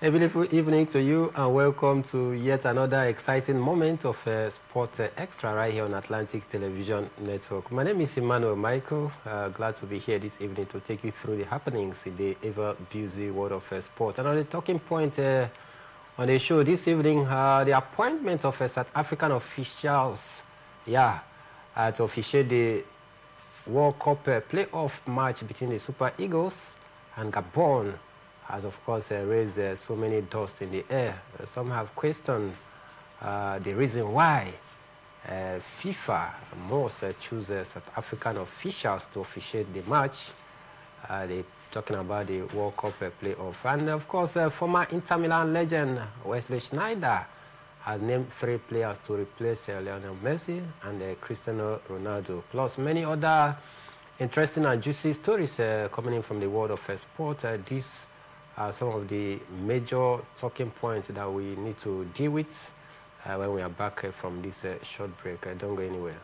A beautiful evening to you and welcome to yet another exciting moment of Sport Extra right here on Atlantic Television Network. My name is Emmanuel Michael. Glad to be here this evening to take you through the happenings in the ever-busy world of sport. And on the talking point on the show this evening, the appointment of South African officials, to officiate the World Cup playoff match between the Super Eagles and Gabon has, of course, raised so many dust in the air. Some have questioned the reason why FIFA must choose South African officials to officiate the match. They're talking about the World Cup playoff. And, of course, former Inter Milan legend Wesley Sneijder has named 3 players to replace Lionel Messi and Cristiano Ronaldo, plus many other interesting and juicy stories coming in from the world of sport. These are some of the major talking points that we need to deal with when we are back from this short break. Don't go anywhere.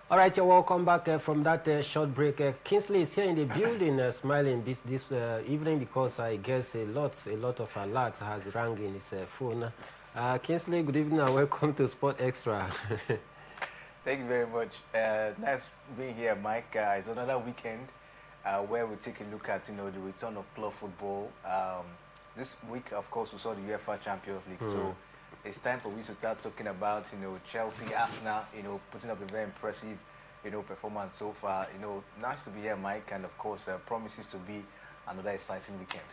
All right, you're welcome back from that short break. Kingsley is here in the building, smiling this evening because I guess a lot of alerts has rang in his phone. Kingsley, good evening and welcome to Sport Extra. Thank you very much. Nice being here, Mike. It's another weekend where we take a look at the return of club football. This week, of course, we saw the UEFA Champions League. So it's time for we to start talking about Chelsea, Arsenal, putting up a very impressive performance so far. Nice to be here, Mike, and of course promises to be another exciting weekend.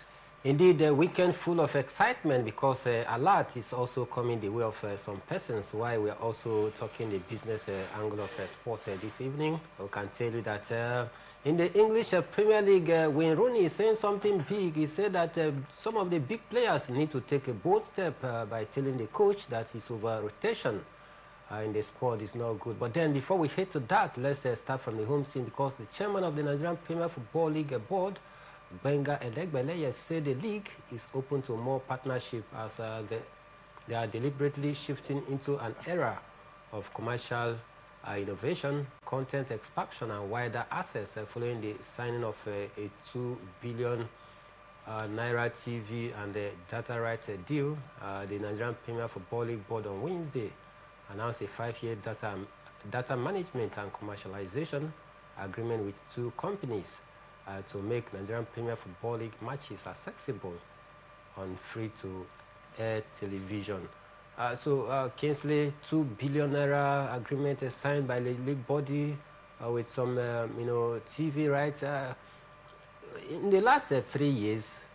Indeed, a weekend full of excitement because a lot is also coming the way of some persons. Why we are also talking the business angle of sport this evening. I can tell you that in the English Premier League, when Rooney is saying something big, he said that some of the big players need to take a bold step by telling the coach that his over-rotation in the squad is not good. But then before we head to that, let's start from the home scene because the chairman of the Nigerian Premier Football League board, Benga Elegbeleye, said the league is open to more partnership as they are deliberately shifting into an era of commercial innovation, content expansion, and wider access following the signing of a 2 billion Naira TV and data rights deal. The Nigerian Premier Football League board on Wednesday announced a 5-year data management and commercialization agreement with two companies to make Nigerian Premier Football League matches accessible on free-to-air television. Kingsley, 2 billion naira agreement is signed by the league body with some, TV rights. In the last 3 years,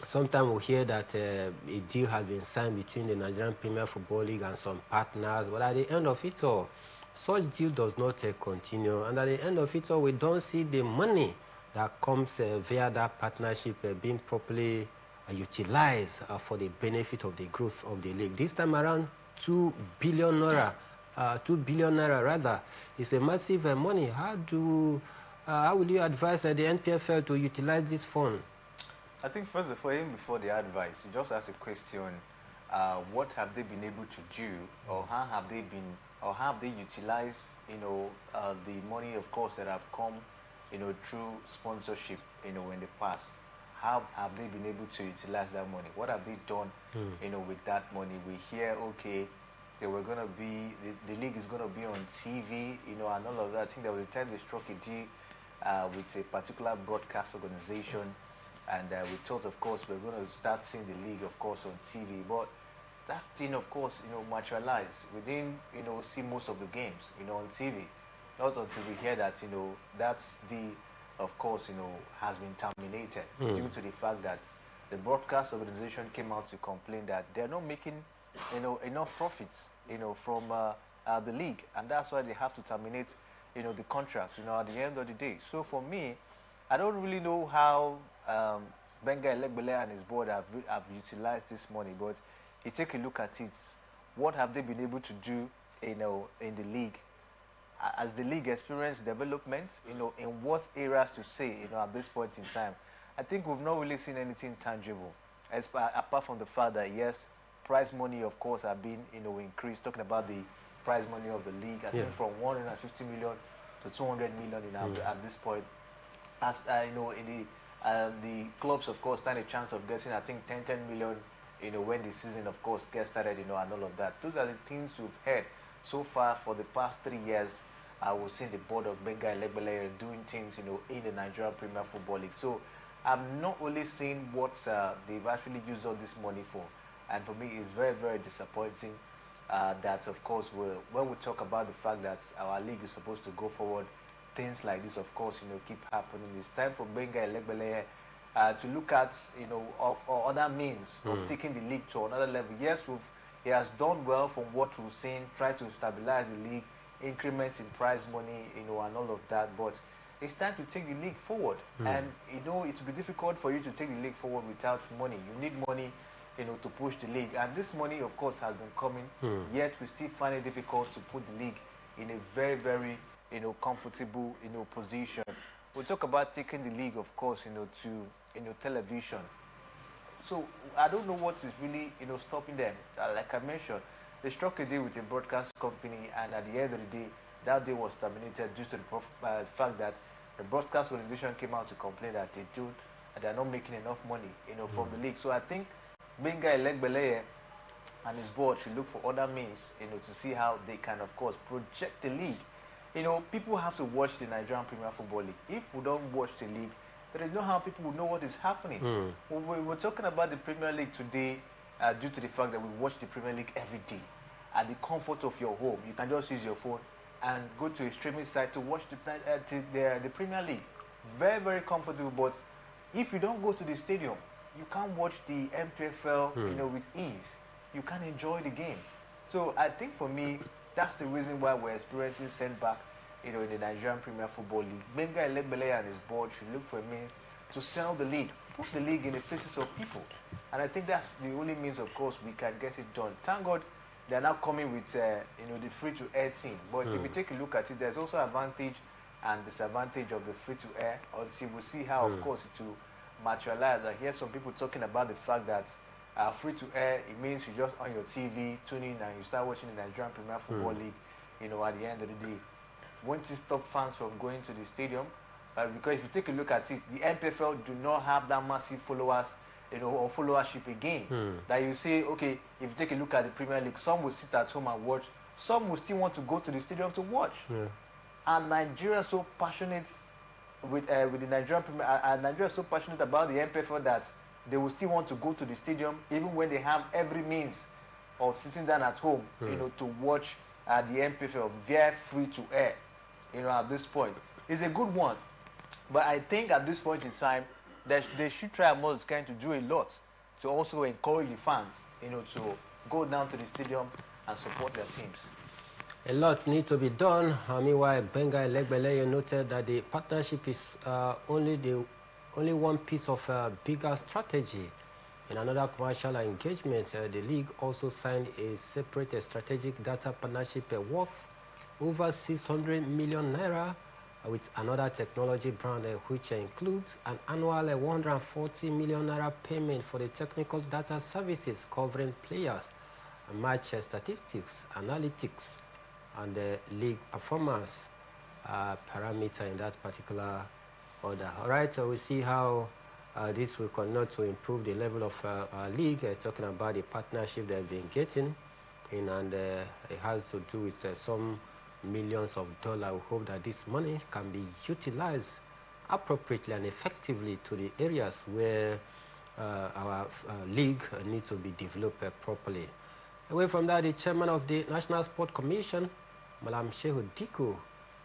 sometimes we hear that a deal has been signed between the Nigerian Premier Football League and some partners, but at the end of it all, such deal does not continue. And at the end of it all, we don't see the money that comes via that partnership being properly utilized for the benefit of the growth of the league. This time around, 2 billion naira, 2 billion naira rather, is a massive money. How will you advise the NPFL to utilize this fund? I think first of all, even before the advice, you just ask a question: what have they been able to do, or how have they utilized, the money, of course, that have come, through sponsorship, in the past? How have they been able to utilize that money? What have they done, with that money? We hear, okay, they were going to be, the league is going to be on TV, and all of that. I think there was a time they struck a deal with a particular broadcast organization, and we thought, of course, we're going to start seeing the league, of course, on TV. But that thing, of course, materialized. We didn't, see most of the games, on TV. Not until we hear that, that's the, of course, has been terminated due to the fact that the broadcast organization came out to complain that they're not making, enough profits, from the league, and that's why they have to terminate, the contract, at the end of the day. So for me, I don't really know how Benga Elegbele and his board have utilized this money, but you take a look at it. What have they been able to do, in the league? As the league experienced development, in what areas to say, at this point in time, I think we've not really seen anything tangible, apart from the fact that, yes, prize money, of course, have been, increased. Talking about the prize money of the league, I think from 150 million to 200 million at this point. As in the clubs, of course, stand a chance of getting, I think, 10 million, when the season, of course, gets started, and all of that. Those are the things we've heard so far for the past 3 years. I was seeing the board of Benga Elegbele doing things, in the Nigerian Premier Football League. So I'm not only seeing what they've actually used all this money for. And for me, it's very, very disappointing that, of course, when we talk about the fact that our league is supposed to go forward, things like this, of course, keep happening. It's time for Benga Elegbele to look at, of other means of taking the league to another level. Yes, he has done well from what we've seen, try to stabilize the league, increments in prize money, and all of that. But it's time to take the league forward. And, it will be difficult for you to take the league forward without money. You need money, to push the league. And this money, of course, has been coming, yet we still find it difficult to put the league in a very, very, comfortable, position. We talk about taking the league, of course, to, television. So I don't know what is really, stopping them. Like I mentioned, they struck a deal with a broadcast company, and at the end of the day, that day was terminated due to the fact that the broadcast organization came out to complain that they're not making enough money, from the league. So I think Benga Elegbeleye and his board should look for other means, to see how they can, of course, project the league. People have to watch the Nigerian Premier Football League. If we don't watch the league, there is no how people will know what is happening. We're talking about the Premier League today due to the fact that we watch the Premier League every day at the comfort of your home. You can just use your phone and go to a streaming site to watch the Premier League. Very, very comfortable. But if you don't go to the stadium, you can't watch the MPFL, with ease. You can't enjoy the game. So I think for me, that's the reason why we're experiencing setback, in the Nigerian Premier Football League. Benga Elegbeleye and his board should look for a means to sell the league, put the league in the faces of people. And I think that's the only means, of course, we can get it done. Thank God they're now coming with, the free-to-air team. But if you take a look at it, there's also advantage and disadvantage of the free-to-air. Obviously, we'll see how, of course, it will materialize. I hear some people talking about the fact that free-to-air, it means you just on your TV, tune in, and you start watching the Nigerian Premier Football League, at the end of the day. Won't it stop fans from going to the stadium? Because if you take a look at it, the MPFL do not have that massive followers, or followership again. That you say, okay, if you take a look at the Premier League, some will sit at home and watch, some will still want to go to the stadium to watch. And Nigeria is so passionate with the Nigerian Premier, and Nigeria is so passionate about the MPFL that they will still want to go to the stadium even when they have every means of sitting down at home, to watch the MPFL via free-to-air. At this point, it's a good one, but I think at this point in time, they should try as much as can to do a lot to also encourage the fans, to go down to the stadium and support their teams. A lot needs to be done. Meanwhile, Benga Elegbeleye noted that the partnership is only one piece of a bigger strategy. In another commercial engagement, the league also signed a separate strategic data partnership worth over 600 million naira with another technology brand, which includes an annual 140 million naira payment for the technical data services covering players, match statistics, analytics, and the league performance parameter in that particular order. All right, so we see how this will continue to improve the level of our league, talking about the partnership they've been getting in, and it has to do with some millions of dollars. We hope that this money can be utilized appropriately and effectively to the areas where our league needs to be developed properly. Away from that, the chairman of the National Sport Commission, Malam Shehu Diko,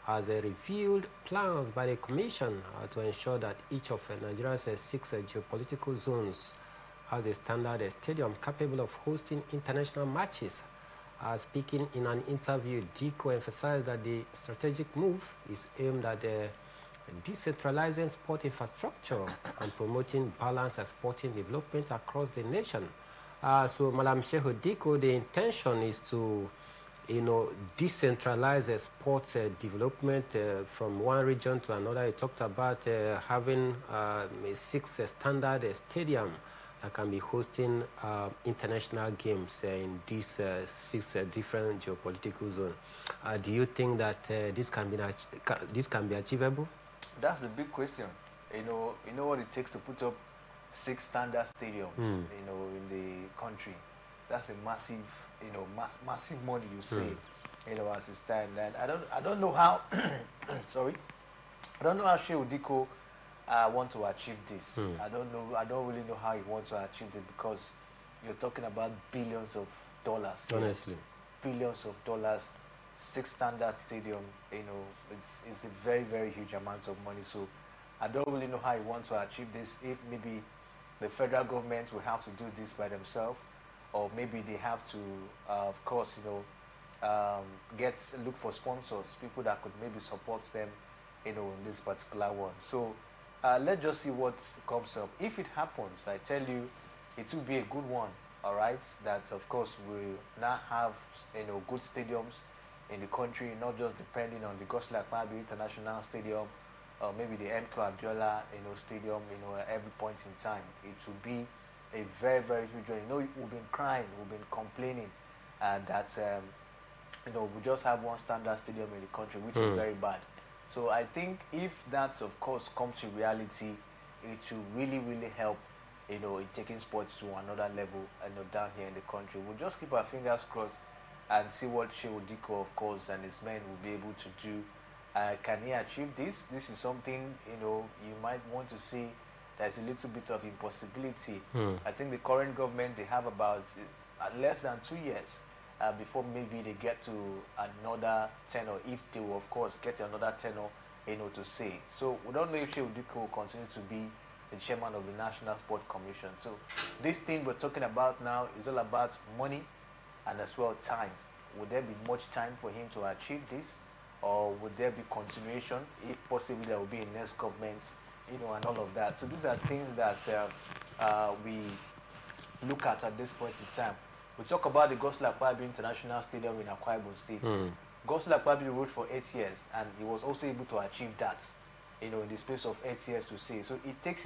has revealed plans by the commission to ensure that each of Nigeria's 6 geopolitical zones has a standard stadium capable of hosting international matches. Speaking in an interview, Diko emphasized that the strategic move is aimed at decentralizing sport infrastructure and promoting balanced sporting development across the nation. So, Malam Shehu Diko, the intention is to, decentralize sports development from one region to another. He talked about having a 6 standard stadium that can be hosting international games in these 6 different geopolitical zones. Do you think that this can be achievable? That's the big question. You know what it takes to put up 6 standard stadiums, in the country. That's a massive, massive money, you say, as it stands. And I don't know how, sorry, I don't know how Shehu Diko want to achieve this. I don't really know how he wants to achieve it, because you're talking about billions of dollars. Honestly. Billions of dollars, 6 standard stadium, it's a very, very huge amount of money. So I don't really know how he wants to achieve this. If maybe the federal government will have to do this by themselves, or maybe they have to, of course, look for sponsors, people that could maybe support them, in this particular one. So let's just see what comes up. If it happens, I tell you, it will be a good one. All right, that of course will now have good stadiums in the country, not just depending on the Gosling Akpabio International Stadium, or maybe the MK Abiola stadium, at every point in time. It will be a very, very huge one. We've been crying, we've been complaining that we just have one standard stadium in the country, which is very bad. So I think if that, of course, comes to reality, it should really, really help, in taking sports to another level, down here in the country. We'll just keep our fingers crossed and see what Shehu Diko, of course, and his men will be able to do. Can he achieve this? This is something, you might want to see there's a little bit of impossibility. I think the current government, they have about less than 2 years before maybe they get to another tenor, if they will, of course, get another tenor, to say. So we don't know if Shehu Diko will continue to be the chairman of the National Sport Commission. So this thing we're talking about now is all about money and as well time. Would there be much time for him to achieve this, or would there be continuation? If possibly there will be a next government, and all of that. So these are things that we look at this point in time. We talk about the Gosla Akpabio International Stadium in Akwa Ibom State. Gosla Akpabio ruled for 8 years, and he was also able to achieve that, in the space of 8 years to say. So it takes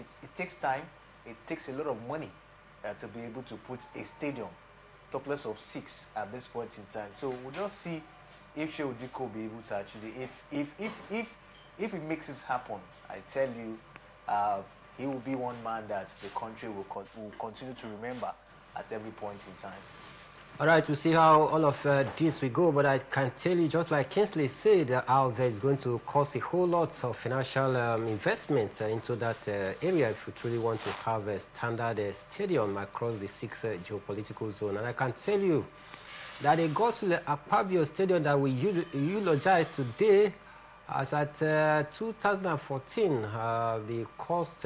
time, it takes a lot of money to be able to put a stadium, topless of 6 at this point in time. So we'll just see if Shehu Diko will be able to actually, if it makes this happen, I tell you, he will be one man that the country will continue to remember at every point in time. All right, we'll see how all of this will go, but I can tell you, just like Kingsley said, how there's going to cost a whole lot of financial investments into that area if you truly want to have a standard stadium across the 6 geopolitical zone. And I can tell you that the Gosle Akpabio Stadium that we eulogize today, as at 2014, the cost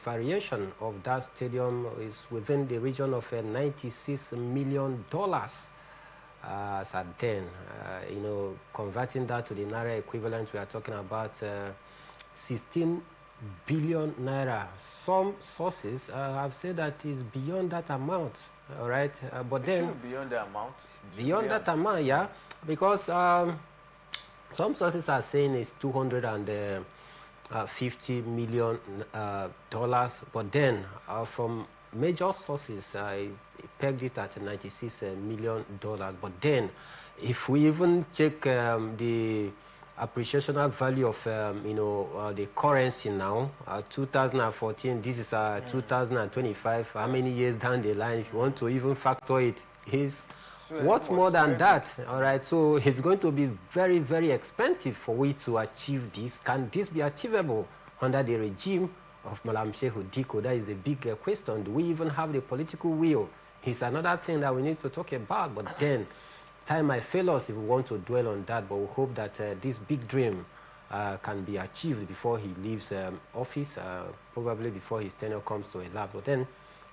variation of that stadium is within the region of $96 million. As at then, converting that to the Naira equivalent, we are talking about 16 billion Naira. Some sources have said that is beyond that amount, all right? But then... beyond the amount? Beyond that amount, yeah, because... some sources are saying it's $250 million, but then from major sources, I pegged it at $96 million. But then, if we even check the appreciational value of the currency now, 2014, this is 2025. How many years down the line, if you want to even factor it, is what more than that? All right, so it's going to be very, very expensive for we to achieve this. Can this be achievable under the regime of Malam Shehu Diko? That is a big question. Do we even have the political will? It's another thing that we need to talk about, but then time might fail us if we want to dwell on that, but we hope that this big dream can be achieved before he leaves office, probably before his tenure comes to a lapse. But then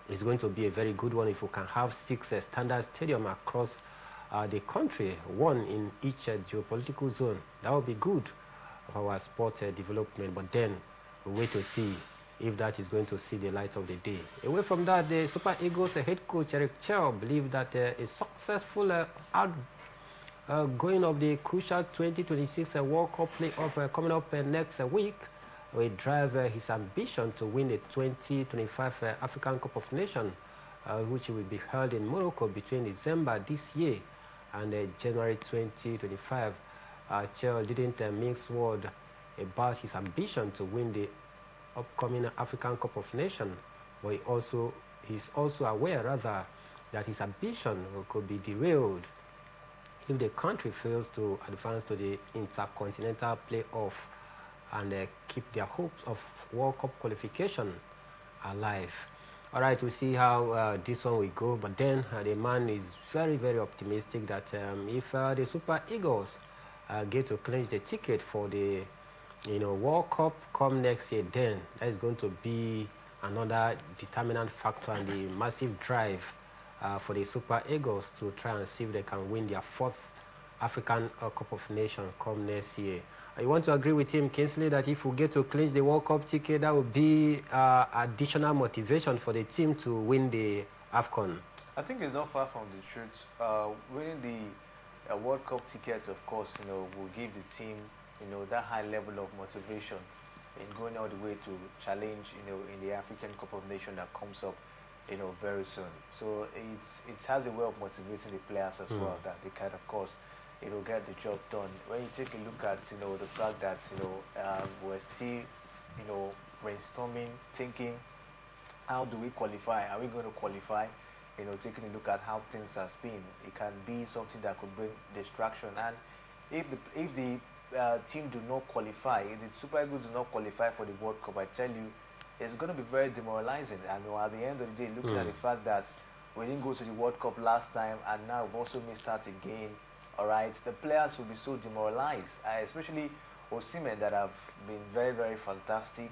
it's going to be a very good one if we can have 6 standard stadiums across the country, one in each geopolitical zone. That would be good for our sport development, but then we'll wait to see if that is going to see the light of the day. Away from that, the Super Eagles head coach Eric Chell believed that a successful going of the crucial 2026 World Cup playoff coming up next week will drive his ambition to win the 2025 African Cup of Nations, which will be held in Morocco between December this year and January 2025. Chell didn't mince word about his ambition to win the upcoming African Cup of Nations, but he's also aware, rather, that his ambition could be derailed if the country fails to advance to the intercontinental playoff and keep their hopes of World Cup qualification alive. All right, we'll see how this one will go, but then the man is very, very optimistic that if the Super Eagles get to clinch the ticket for the World Cup come next year, then that is going to be another determinant factor and the massive drive for the Super Eagles to try and see if they can win their 4th African Cup of Nations come next year. You want to agree with him, Kingsley, that if we get to clinch the World Cup ticket, that would be additional motivation for the team to win the AFCON? I think it's not far from the truth. Winning the World Cup tickets, of course, will give the team, that high level of motivation in going all the way to challenge, in the African Cup of Nations that comes up, very soon. So it has a way of motivating the players as well, that they can, of course, get the job done. When you take a look at, the fact that, we're still, brainstorming, thinking, how do we qualify? Are we going to qualify? Taking a look at how things has been, it can be something that could bring distraction. And if the team do not qualify, if the Super Eagles do not qualify for the World Cup, I tell you, it's going to be very demoralizing. And at the end of the day, looking at the fact that we didn't go to the World Cup last time, and now we've also missed out again. All right, the players will be so demoralized, especially Osimhen, that have been very, very fantastic.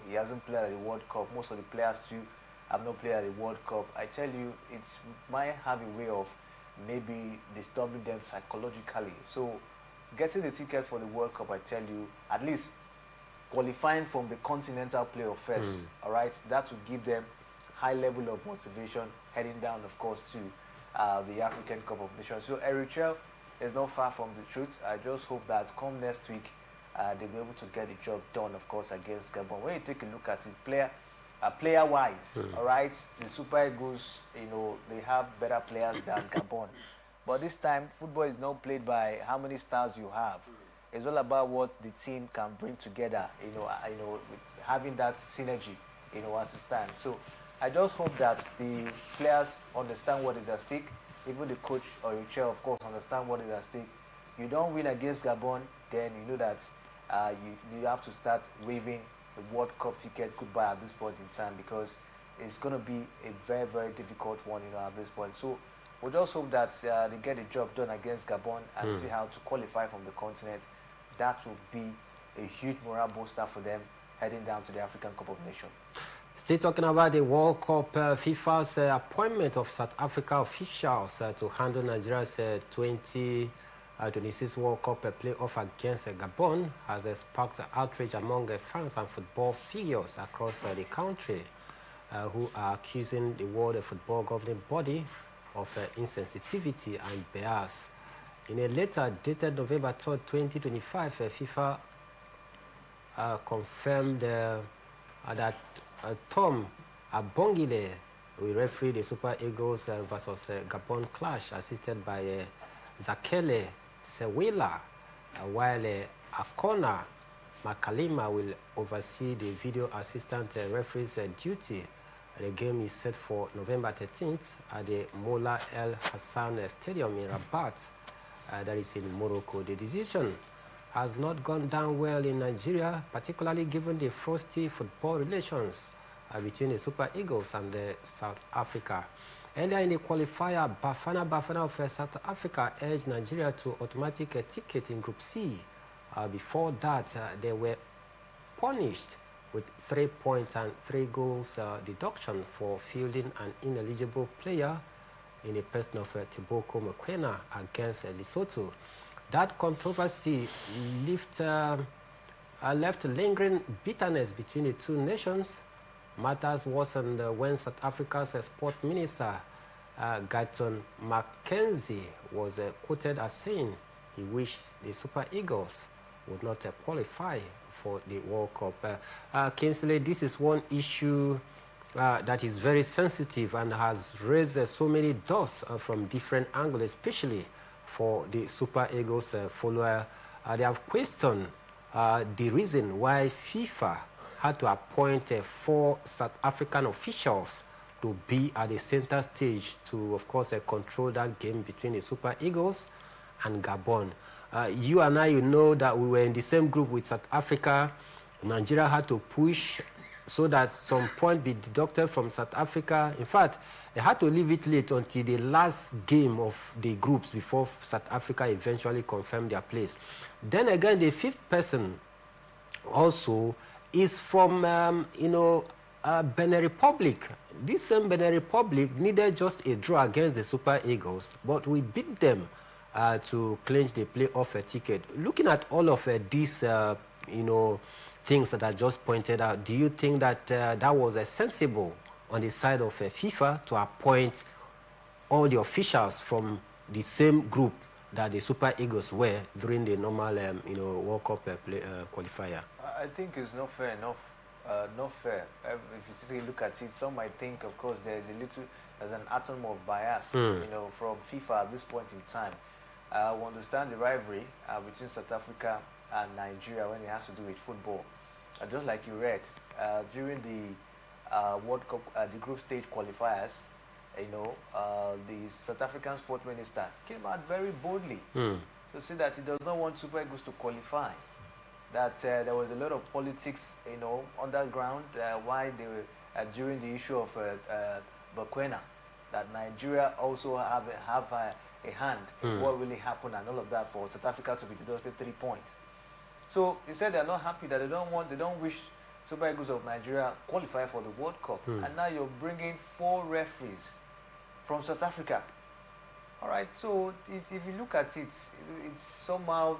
He hasn't played at the World Cup. Most of the players too have not played at the World Cup. I tell you, it might have a way of maybe disturbing them psychologically. So, getting the ticket for the World Cup, I tell you, at least qualifying from the continental playoff first. All right, that will give them high level of motivation heading down, of course, to the African Cup of Nations. So, Eritrea is not far from the truth. I just hope that come next week, they'll be able to get the job done, of course, against Gabon. When you take a look at it, player-wise, all right, the Super Eagles, they have better players than Gabon. But this time, football is not played by how many stars you have. It's all about what the team can bring together, with having that synergy, as it stands. So I just hope that the players understand what is at stake. Even the coach or your chair, of course, understand what is at stake. You don't win against Gabon, then you know that you have to start waving the World Cup ticket goodbye at this point in time, because it's going to be a very, very difficult one, at this point. So we'll just hope that they get the job done against Gabon and see how to qualify from the continent. That will be a huge morale booster for them heading down to the African Cup of Nations. Still talking about the World Cup, FIFA's appointment of South Africa officials to handle Nigeria's 2026 World Cup playoff against Gabon has sparked outrage among fans and football figures across the country who are accusing the World Football Governing Body of insensitivity and bias. In a letter dated November 3, 2025, FIFA confirmed that Tom Abongile will referee the Super Eagles versus Gabon clash, assisted by Zakele Sewela, while Akona Makalima will oversee the video assistant referee's duty. The game is set for November 13th at the Mola El Hassan Stadium in Rabat, that is in Morocco. The decision has not gone down well in Nigeria, particularly given the frosty football relations between the Super Eagles and South Africa. Earlier in the qualifier, Bafana of South Africa urged Nigeria to automatic ticket in Group C. Before that, they were punished with 3 points and 3 goals deduction for fielding an ineligible player in the person of Tiboko Mokoena against Lesotho. That controversy left lingering bitterness between the two nations. Matters worsened when South Africa's sport minister, Guyton Mackenzie, was quoted as saying he wished the Super Eagles would not qualify for the World Cup. Kingsley, this is one issue that is very sensitive and has raised so many doors from different angles, especially for the Super Eagles follower. They have questioned the reason why FIFA had to appoint 4 South African officials to be at the center stage to, of course, control that game between the Super Eagles and Gabon. You and I, you know that we were in the same group with South Africa. Nigeria had to push so that some point be deducted from South Africa. In fact, they had to leave it late until the last game of the groups before South Africa eventually confirmed their place. Then again, the 5th person also is from, Benin Republic. This same Benin Republic needed just a draw against the Super Eagles, but we beat them to clinch the playoff ticket. Looking at all of these, things that I just pointed out, do you think that that was sensible on the side of FIFA to appoint all the officials from the same group that the Super Eagles were during the normal, World Cup qualifier? I think it's not fair enough. Not fair. If you look at it, some might think, of course, there's an atom of bias, from FIFA at this point in time. we understand the rivalry between South Africa and Nigeria when it has to do with football. Just like you read, during the World Cup, the group stage qualifiers, the South African sport minister came out very boldly to say that he does not want Super Eagles to qualify. That there was a lot of politics, underground, why they were during the issue of Bakwena, that Nigeria also have a hand in what really happened and all of that for South Africa to be deducted 3 points. So he said they're not happy, that they don't wish Super Eagles of Nigeria qualify for the World Cup. And now you're bringing 4 referees from South Africa. All right, so if you look at it, it's somehow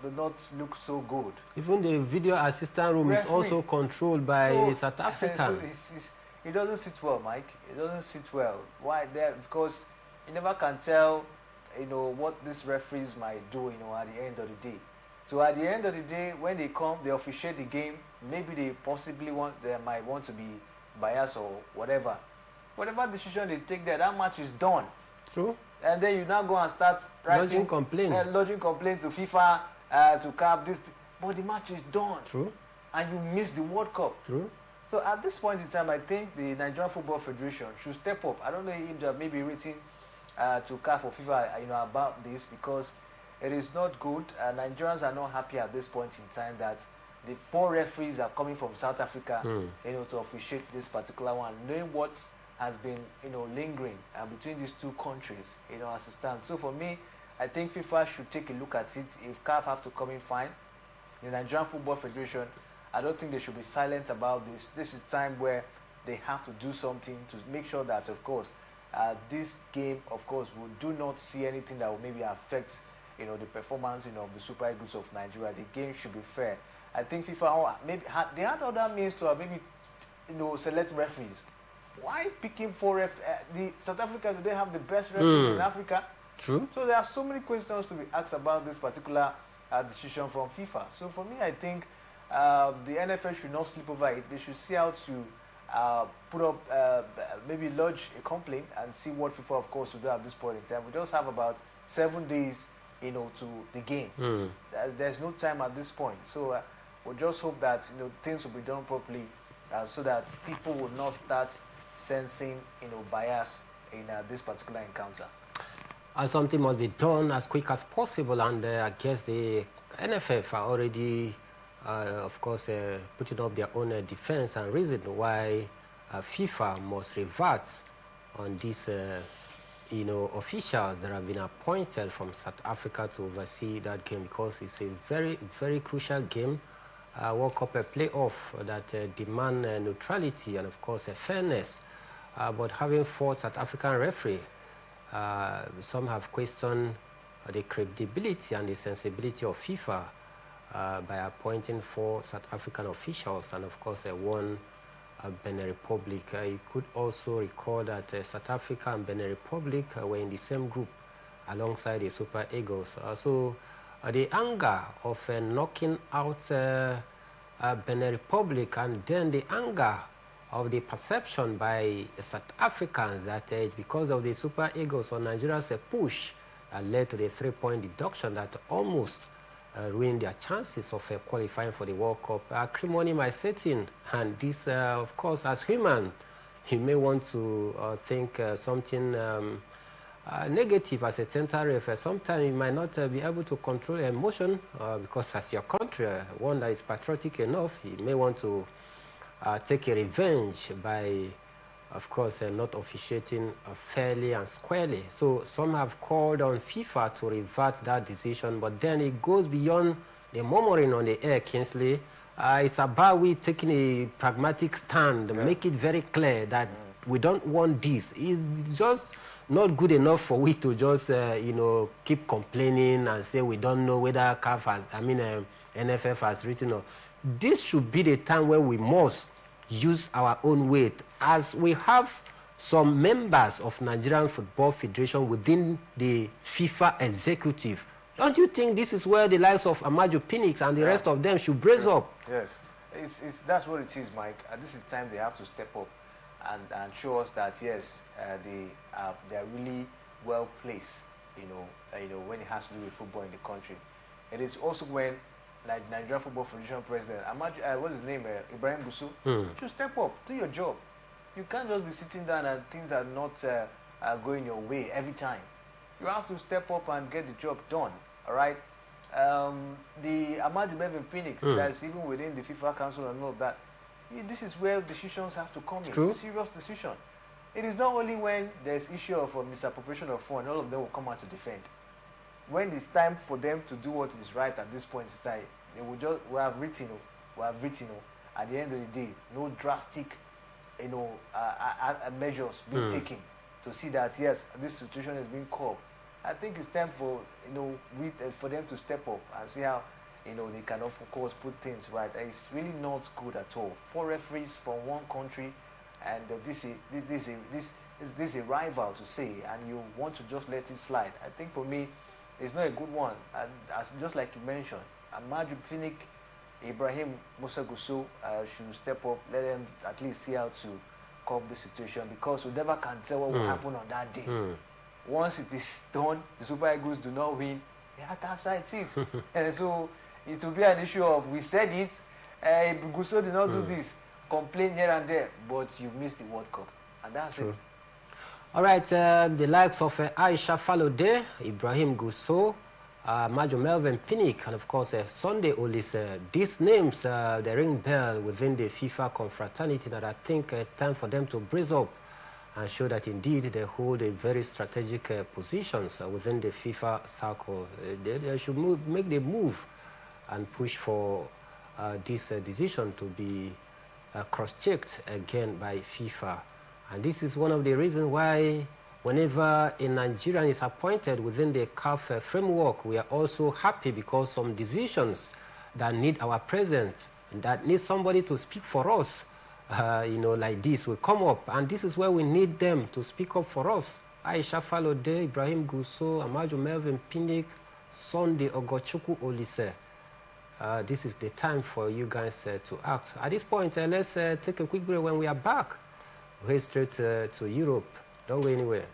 does not look so good. Even the video assistant room is also controlled by South Africa. So it doesn't sit well, Mike. It doesn't sit well. Why? Because you never can tell, what these referees might do, at the end of the day. So at the end of the day, when they come, they officiate the game. Maybe they might want to be biased or whatever. Whatever decision they take there, that match is done. True. And then you now go and start lodging complaint to FIFA, to CAF, this. But the match is done. True. And you miss the World Cup. True. So at this point in time, I think the Nigerian Football Federation should step up. I don't know if they are maybe written to CAF or FIFA, about this, because it is not good. Nigerians are not happy at this point in time that the 4 referees are coming from South Africa, to officiate this particular one, knowing what has been, lingering between these 2 countries, as it stands. So for me, I think FIFA should take a look at it. If CAF have to come in, fine. The Nigerian Football Federation, I don't think they should be silent about this. This is time where they have to do something to make sure that, of course, this game, of course, we do not see anything that will maybe affect, the performance, of the Super Eagles of Nigeria. The game should be fair. I think FIFA they had other means to maybe, select referees. Why picking 4 the South Africa, do they have the best referees in Africa? True. So there are so many questions to be asked about this particular decision from FIFA. So for me, I think the NFL should not sleep over it. They should see how to put up, maybe lodge a complaint and see what FIFA, of course, will do at this point in time. We just have about 7 days, to the game. There's no time at this point. So we'll just hope that, things will be done properly so that people will not start sensing, bias in this particular encounter. Something must be done as quick as possible, and I guess the NFF are already, of course, putting up their own defense and reason why FIFA must revert on these, officials that have been appointed from South Africa to oversee that game, because it's a very, very crucial game. World Cup playoff that demand neutrality and, of course, fairness. But having 4 South African referees, some have questioned the credibility and the sensibility of FIFA by appointing 4 South African officials and, of course, 1 Benin Republic. You could also recall that South Africa and Benin Republic were in the same group alongside the Super Eagles. So the anger of knocking out Benin Republic, and then the anger of the perception by South Africans that because of the Super Eagles or Nigeria's push led to the 3-point deduction that almost ruined their chances of qualifying for the World Cup. Acrimony might set in, and this, of course, as human, you may want to think something negative as a center ref. Sometimes you might not be able to control your emotion because as your country, one that is patriotic enough, you may want to take a revenge by, of course, not officiating fairly and squarely. So some have called on FIFA to revert that decision, but then it goes beyond the murmuring on the air, Kingsley. It's about we taking a pragmatic stand, make it very clear that we don't want this. It's just not good enough for we to just, keep complaining and say we don't know whether CAF has, NFF has written or. This should be the time where we must use our own weight, as we have some members of Nigerian Football Federation within the FIFA executive. Don't you think this is where the likes of Amaju Pinnick and the rest of them should brace up? Yes, that's what it is, Mike. This is time they have to step up and show us that, yes, they are really well placed when it has to do with football in the country. It is also when, like Nigeria Football Federation President, what's his name, Ibrahim Gusu, should step up, do your job. You can't just be sitting down and things are not going your way every time. You have to step up and get the job done. All right. The Ahmad Bev in Phoenix, that's even within the FIFA Council and all of that. This is where decisions have to come in. True. Serious decision. It is not only when there's issue of misappropriation of funds, all of them will come out to defend. When it's time for them to do what is right at this point in time, they will just at the end of the day, no drastic, measures being taken to see that yes, this situation is being curbed. I think it's time for for them to step up and see how they can of course put things right. It's really not good at all. 4 referees from one country, and this is a rival to say, and you want to just let it slide. I think for me, it's not a good one. And just like you mentioned, Amaju Finnick, Ibrahim Musa Gusso should step up. Let them at least see how to curb the situation, because we never can tell what will happen on that day. Once it is done, the Super Eagles do not win. That's how it is. And so it will be an issue of, we said it, Gusso did not do this, complain here and there, but you missed the World Cup, and that's it. All right, the likes of Aisha Falode, Ibrahim Gusso, Majo Melvin Pinnick, and of course Sunday Olise. These names, they ring bell within the FIFA confraternity, that I think it's time for them to brace up and show that indeed they hold a very strategic positions within the FIFA circle. They should make the move and push for this decision to be cross-checked again by FIFA. And this is one of the reasons why whenever a Nigerian is appointed within the CAF framework, we are also happy, because some decisions that need our presence, that need somebody to speak for us, like this will come up. And this is where we need them to speak up for us. Aisha Falode, Ibrahim Gusso, Amajo Melvin Pinnick, Sunday Ogochukwu Olise. This is the time for you guys to act. At this point, let's take a quick break. When we are back, we'll head straight to Europe. Don't go anywhere.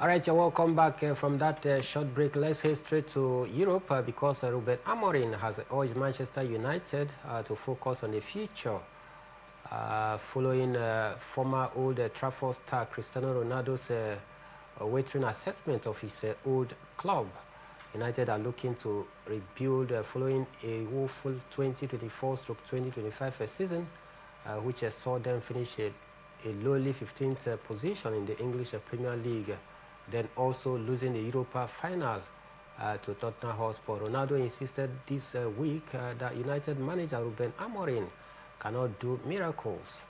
All right, welcome back from that short break. Let's head straight to Europe because Ruben Amorim has urged Manchester United to focus on the future following former Old Trafford star Cristiano Ronaldo's waiting assessment of his old club. United are looking to rebuild following a woeful 2024-2025 season, which saw them finish a lowly 15th position in the English Premier League, then also losing the Europa final to Tottenham Hotspur. Ronaldo insisted this week that United manager Ruben Amorim cannot do miracles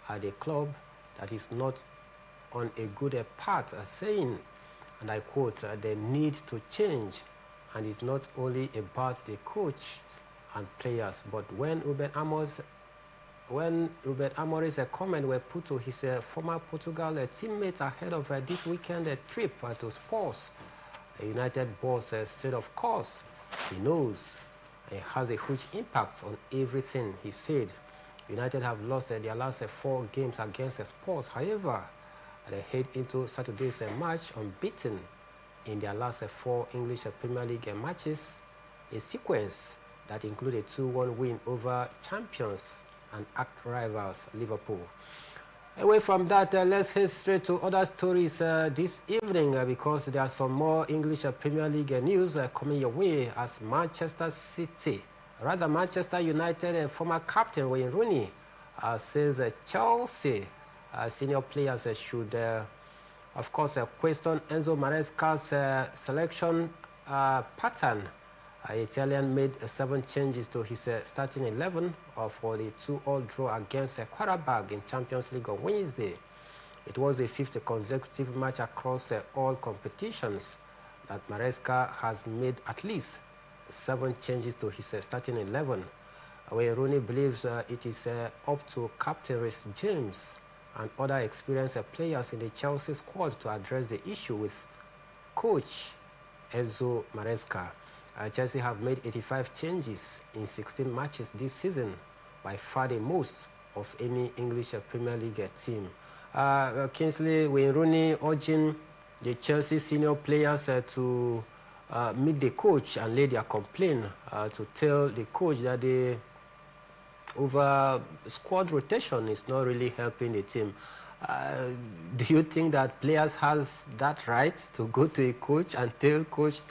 at a club that is not on a good path, saying, and I quote, they need to change, and it's not only about the coach and players. But when Ruben Amorim's comment were put to his former Portugal teammates ahead of this weekend trip to Spurs, the United boss said, of course, he knows it has a huge impact on everything. He said, United have lost their last 4 games against Spurs. However, they head into Saturday's match unbeaten in their last 4 English Premier League matches, a sequence that included a 2-1 win over champions and arch-rivals Liverpool. Away from that, let's head straight to other stories this evening because there are some more English Premier League news coming your way as Manchester United former captain Wayne Rooney says Chelsea senior players should, of course, question Enzo Maresca's selection pattern. Italian made 7 changes to his starting 11 for the 2-2 draw against Qarabag in Champions League on Wednesday. It was the 5th consecutive match across all competitions that Maresca has made at least 7 changes to his starting 11. Where Rooney believes it is up to Captain Reece James and other experienced players in the Chelsea squad to address the issue with coach Enzo Maresca. Chelsea have made 85 changes in 16 matches this season, by far the most of any English Premier League team. Kingsley, Wayne Rooney urging the Chelsea senior players to meet the coach and lay their complaint, to tell the coach that the over squad rotation is not really helping the team. Do you think that players has that right to go to a coach and tell coach,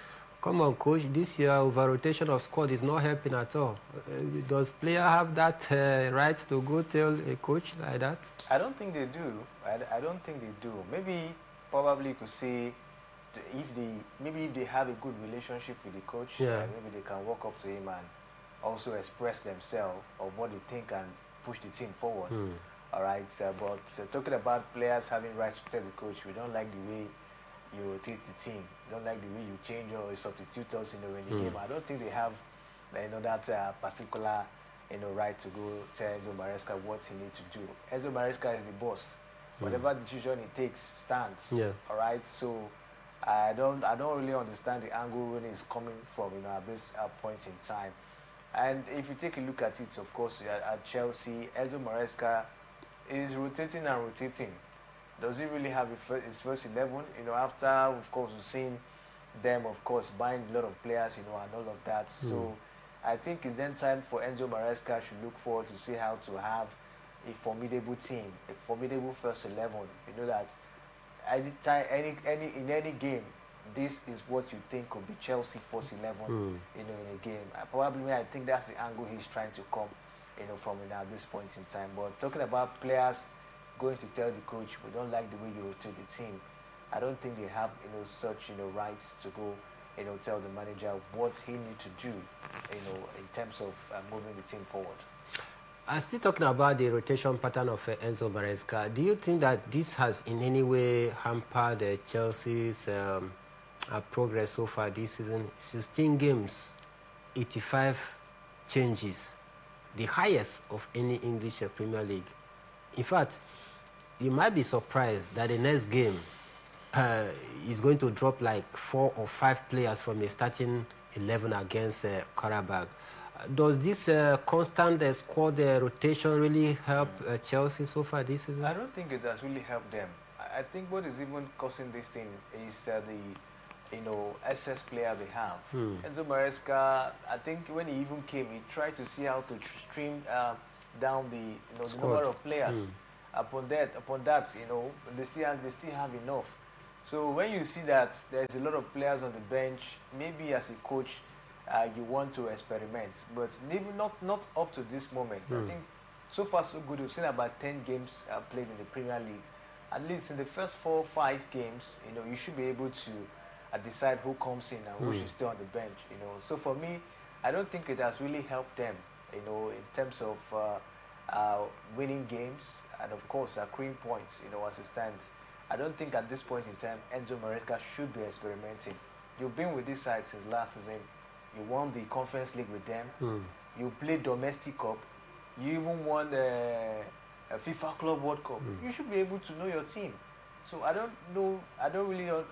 come on coach, this year over rotation of squad is not helping at all? Does player have that right to go tell a coach like that? I don't think they do. I don't think they do. Maybe, probably you could say, if they have a good relationship with the coach, maybe they can walk up to him and also express themselves of what they think and push the team forward. All right, but talking about players having rights to tell the coach, we don't like the way you rotate the team, don't like the way you change or substitute us in the game. I don't think they have that particular right to go tell Enzo Maresca what he needs to do. Enzo Maresca is the boss. Whatever decision he takes stands. All right, so I don't really understand the angle when it's coming from at this point in time. And if you take a look at it, of course, at Chelsea, Enzo Maresca is rotating and rotating. Does he really have his first 11? After, of course, we've seen them, of course, buying a lot of players, and all of that. So I think it's then time for Enzo Maresca to look forward to see how to have a formidable team, a formidable first 11. You know that in any game, this is what you think could be Chelsea first 11, in a game. I think that's the angle he's trying to come, from at this point in time. But talking about players going to tell the coach, we don't like the way you rotate the team, I don't think they have, such, rights to go, tell the manager what he needs to do, in terms of moving the team forward. Still talking about the rotation pattern of Enzo Maresca, do you think that this has in any way hampered Chelsea's progress so far this season? 16 games, 85 changes, the highest of any English Premier League. In fact, you might be surprised that the next game is going to drop like 4 or 5 players from the starting 11 against Qarabag. Does this constant squad rotation really help Chelsea so far this season? I don't think it has really helped them. I think what is even causing this thing is the SS player they have. Enzo Maresca, I think when he even came, he tried to see how to stream down the number of players. Upon that, they still have enough. So when you see that there's a lot of players on the bench, maybe as a coach, you want to experiment, but maybe not up to this moment. I think so far so good. We've seen about 10 games played in the Premier League. At least in the first 4 or 5 games, you should be able to decide who comes in and who should stay on the bench. So for me, I don't think it has really helped them. In terms of winning games and of course accruing points. As it stands, I don't think at this point in time Enzo Maresca should be experimenting. You've been with this side since last season. You won the Conference League with them. You played domestic cup. You even won a FIFA Club World Cup. You should be able to know your team. So I don't know. I don't really know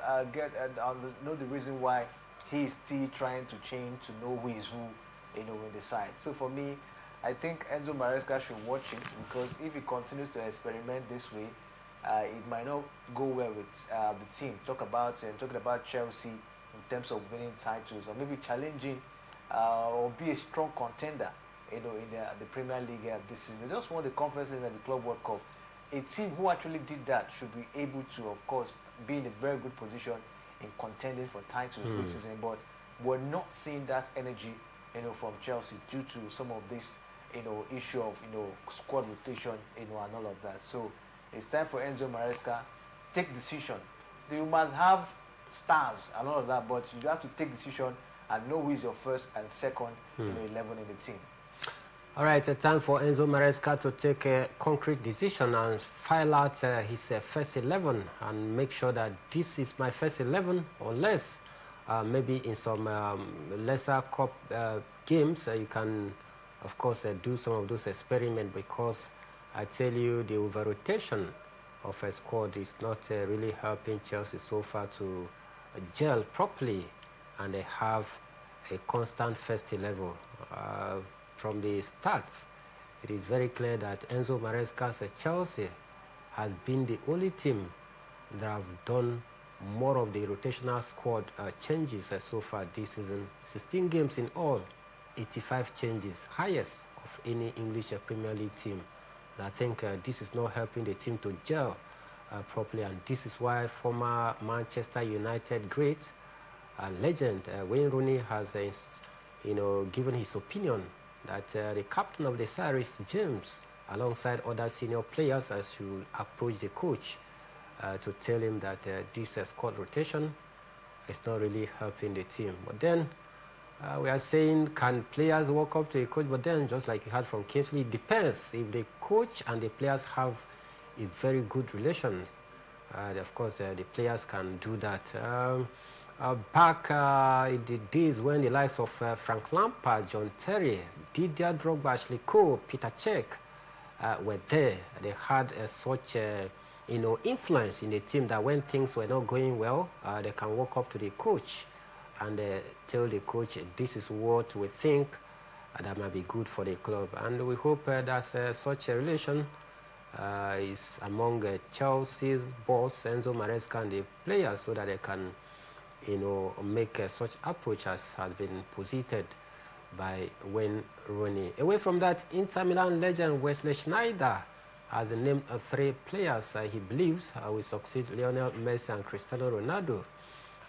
the reason why he is still trying to change to know who is who, in the side. So for me, I think Enzo Maresca should watch it, because if he continues to experiment this way, it might not go well with the team. Talking about Chelsea in terms of winning titles, or maybe challenging or be a strong contender, in the Premier League this season. They just won the Conference League and the Club World Cup. A team who actually did that should be able to, of course, be in a very good position in contending for titles this season. But we're not seeing that energy, from Chelsea due to some of this, issue of, squad rotation, and all of that. So it's time for Enzo Maresca take decision. You must have stars and all of that, but you have to take decision and know who is your first and second 11 in the team. All right, time for Enzo Maresca to take a concrete decision and file out his first 11 and make sure that this is my first 11, unless maybe in some lesser cup games you can, of course, do some of those experiments, because I tell you, the over-rotation of a squad is not really helping Chelsea so far to gel properly and have a constant first 11. From the stats, it is very clear that Enzo Maresca's Chelsea has been the only team that have done more of the rotational squad changes so far this season. 16 games in all, 85 changes, highest of any English Premier League team. And I think this is not helping the team to gel properly, and this is why former Manchester United great legend Wayne Rooney has given his opinion that the captain of the Cyrus James, alongside other senior players, as you approach the coach to tell him that this squad rotation is not really helping the team. But then we are saying, can players walk up to a coach? But then, just like you heard from Kingsley, it depends. If the coach and the players have a very good relation, of course, the players can do that. Back in the days when the likes of Frank Lampard, John Terry, Didier Drogba, Ashley Cole, Peter Cech were there. They had such influence in the team that when things were not going well, they can walk up to the coach and tell the coach, this is what we think that might be good for the club. And we hope that such a relation is among Chelsea's boss, Enzo Maresca, and the players, so that they can make such approach as has been posited by Wayne Rooney. Away from that, Inter Milan legend Wesley Sneijder has named 3 players he believes will succeed Lionel Messi and Cristiano Ronaldo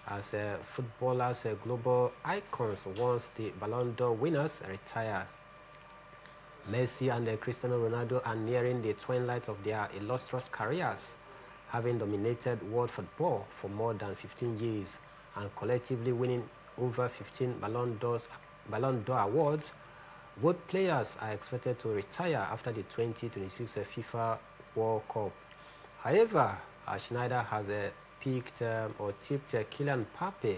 as footballers, global icons, once the Ballon d'Or winners retire. Messi and Cristiano Ronaldo are nearing the twilight of their illustrious careers, having dominated world football for more than 15 years and collectively winning over 15 Ballon d'Or awards. Both players are expected to retire after the 2026 FIFA World Cup. However, Schneider has picked or tipped Kylian Mbappe,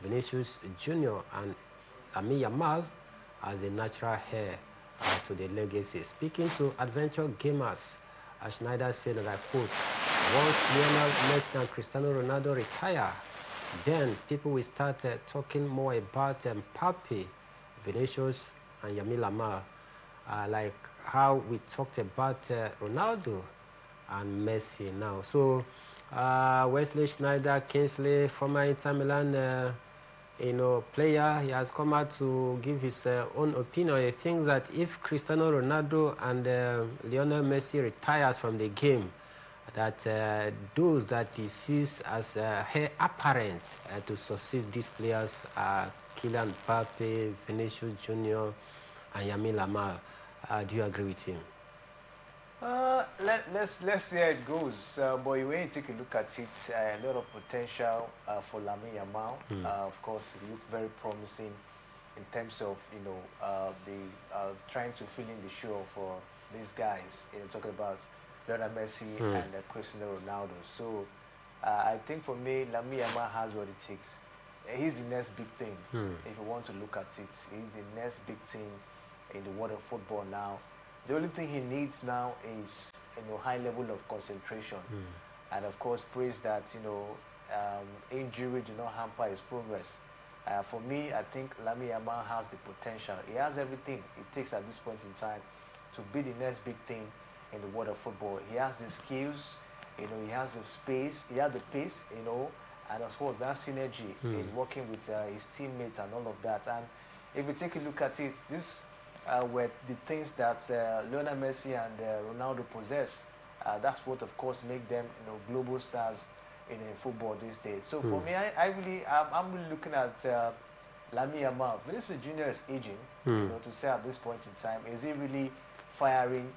Vinicius Junior, and Lamine Yamal as the natural heir to the legacy. Speaking to Adventure Gamers, Schneider said, and I quote, once Lionel Messi and Cristiano Ronaldo retire, then people will start talking more about Mbappe, Vinicius, and Yamil Lamar, like how we talked about Ronaldo and Messi now. So Wesley Schneider, Kingsley, former Inter Milan player, he has come out to give his own opinion. He thinks that if Cristiano Ronaldo and Lionel Messi retires from the game, that those that he sees as heir apparent to succeed these players are Kylian Mbappe, Vinicius Junior, and Yamil Lamar. Do you agree with him? Let's see how it goes. But when you take a look at it, a lot of potential for Lamine Yamal. Of course, it looked very promising in terms of the trying to fill in the show for these guys. Talking about Lionel Messi and Cristiano Ronaldo. So I think for me, Lamine Yamal has what it takes. He's the next big thing. If you want to look at it, he's the next big thing in the world of football now. The only thing he needs now is high level of concentration, and of course praise that injury do not hamper his progress. For me, I think Lamine Yamal has the potential. He has everything it takes at this point in time to be the next big thing in the world of football. He has the skills, he has the space, he has the pace, and of course that synergy in working with his teammates and all of that. And if you take a look at it, this were the things that Lionel Messi and Ronaldo possess. That's what, of course, make them global stars in football these days. So for me, I'm really looking at Lamine Yamal. Vinicius Junior is aging, to say at this point in time, is he really firing?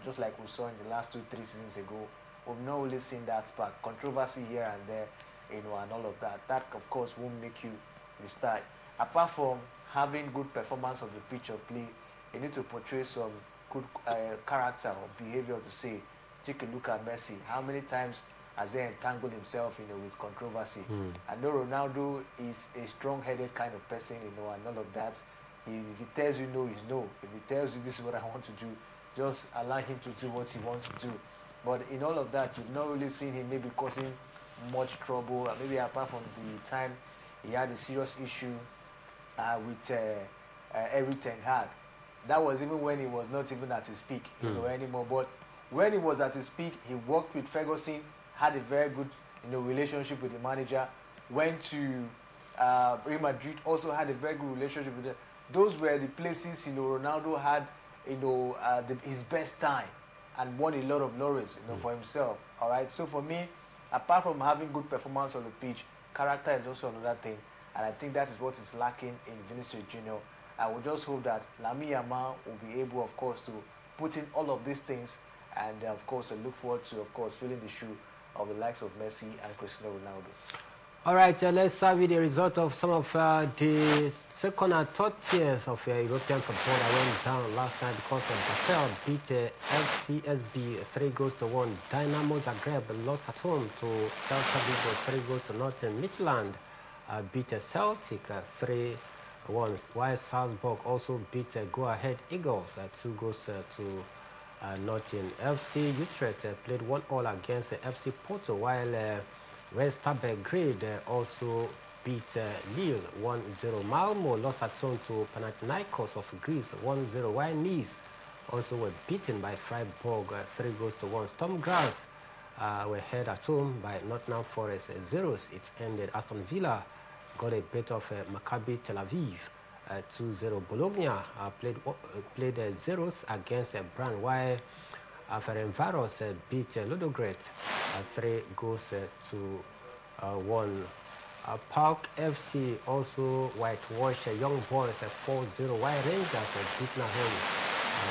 Just like we saw in the last 2-3 seasons ago, we've not really seen that spark. Controversy here and there, and all of that. That, of course, won't make you the star. Apart from having good performance of the pitch or play, you need to portray some good character or behavior to say, take a look at Messi. How many times has he entangled himself, with controversy? I know Ronaldo is a strong-headed kind of person, and all of that. If he tells you no, he's no. If he tells you this is what I want to do, just allow him to do what he wants to do. But in all of that, you've not really seen him maybe causing much trouble, maybe apart from the time he had a serious issue with Eric Ten Hag. That was even when he was not even at his peak anymore. But when he was at his peak, he worked with Ferguson, had a very good relationship with the manager, went to Real Madrid, also had a very good relationship with them. Those were the places Ronaldo had his best time and won a lot of laurels for himself. All right. So for me, apart from having good performance on the pitch, character is also another thing. And I think that is what is lacking in Vinicius Junior. I would just hope that Lamine Yamal will be able, of course, to put in all of these things, and of course, look forward to, of course, filling the shoe of the likes of Messi and Cristiano Ronaldo. All right, let's start with the result of some of the second and third tiers of European football that went down last night because Basel beat FCSB 3-1. Dynamo Zagreb lost at home to Celta Vigo 3-0. Midtjylland beat Celtic 3-1, while Salzburg also beat Go Ahead Eagles 2-0. FC Utrecht played 1-1 against FC Porto, while Red Star Belgrade also beat Lille 1-0. Malmo lost at home to Panathinaikos of Greece 1-0, while Nice also were beaten by Freiburg 3-1. Sturm Graz were held at home by Nottingham Forest 0s. It ended. Aston Villa got a bit of Maccabi Tel Aviv 2-0. Bologna played 0s against Brann, while Ferencváros beat Ludogorets 3-1. Park FC also whitewashed Young Boys 4-0, while Rangers beaten at home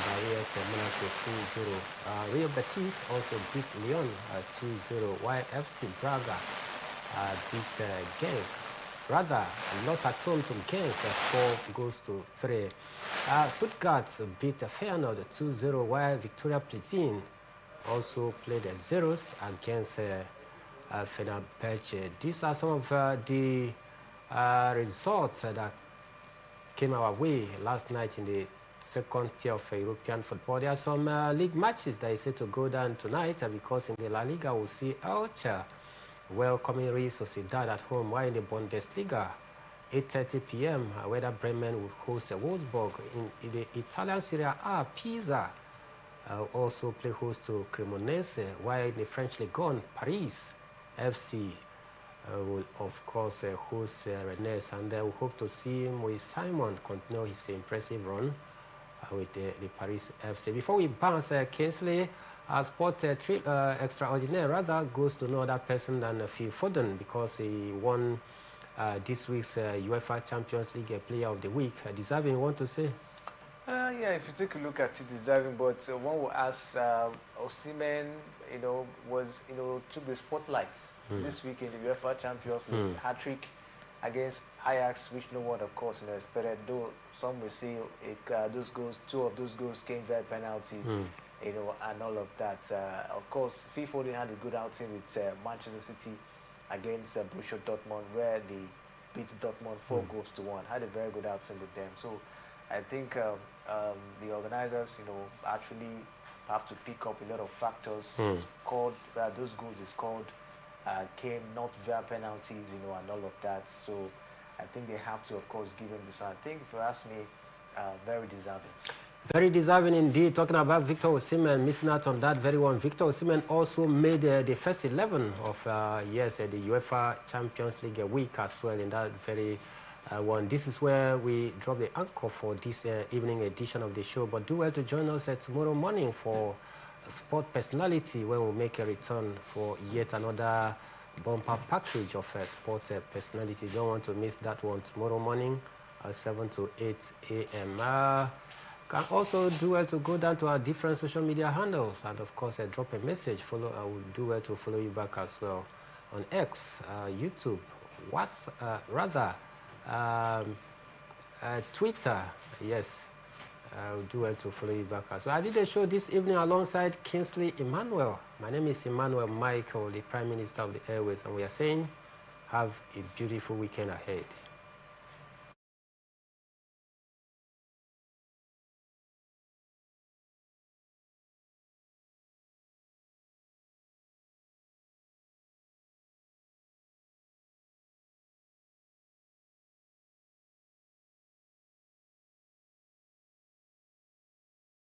by AS Monaco 2-0. Real Betis also beat Lyon 2-0, while FC Braga beat Genk. Rather, lost at home to Genk 4-3. Stuttgart beat Feyenoord 2-0, while Victoria Plzeň also played 0s against Fenerbahce. These are some of the results that came our way last night in the second tier of European football. There are some league matches that is set to go down tonight because in the La Liga we'll see Elche welcoming Real Sociedad at home, while in the Bundesliga 8:30 p.m., Werder Bremen will host Wolfsburg. In the Italian Serie A, Pisa also play host to Cremonese, while in the French Ligue 1, Paris FC will, of course, host Rennes, and we hope to see him with Simon continue his impressive run with the Paris FC. Before we bounce, Kingsley, sport extraordinaire rather goes to no other person than Phil Foden, because he won this week's UEFA Champions League Player of the Week. Deserving, you want to say? Yeah, if you take a look at it, deserving, but one will ask, Osimhen, took the spotlights this week in the UEFA Champions League, hat-trick against Ajax, which no one, of course, expected, though some will say two of those goals came via penalty, and all of that. Of course, Phil Foden had a good outing with Manchester City against Borussia Dortmund, where they beat Dortmund 4-1. Had a very good outing with them. So I think the organizers, actually have to pick up a lot of factors. Those goals he scored came not via penalties, and all of that. So I think they have to, of course, give him this one. I think, if you ask me, very deserving. Very deserving indeed. Talking about Victor Osimhen, missing out on that very one. Victor Osimhen also made the first 11 of the UEFA Champions League week as well in that very one. This is where we drop the anchor for this evening edition of the show. But do well to join us tomorrow morning for Sport Personality, where we'll make a return for yet another bumper package of Sport Personality. Don't want to miss that one tomorrow morning at 7 to 8 a.m. Can also do well to go down to our different social media handles, and of course drop a message. I will do well to follow you back as well on X, YouTube, Twitter. Yes, I will do well to follow you back as well. I did a show this evening alongside Kingsley Emmanuel. My name is Emmanuel Michael, the Prime Minister of the Airways, and we are saying have a beautiful weekend ahead.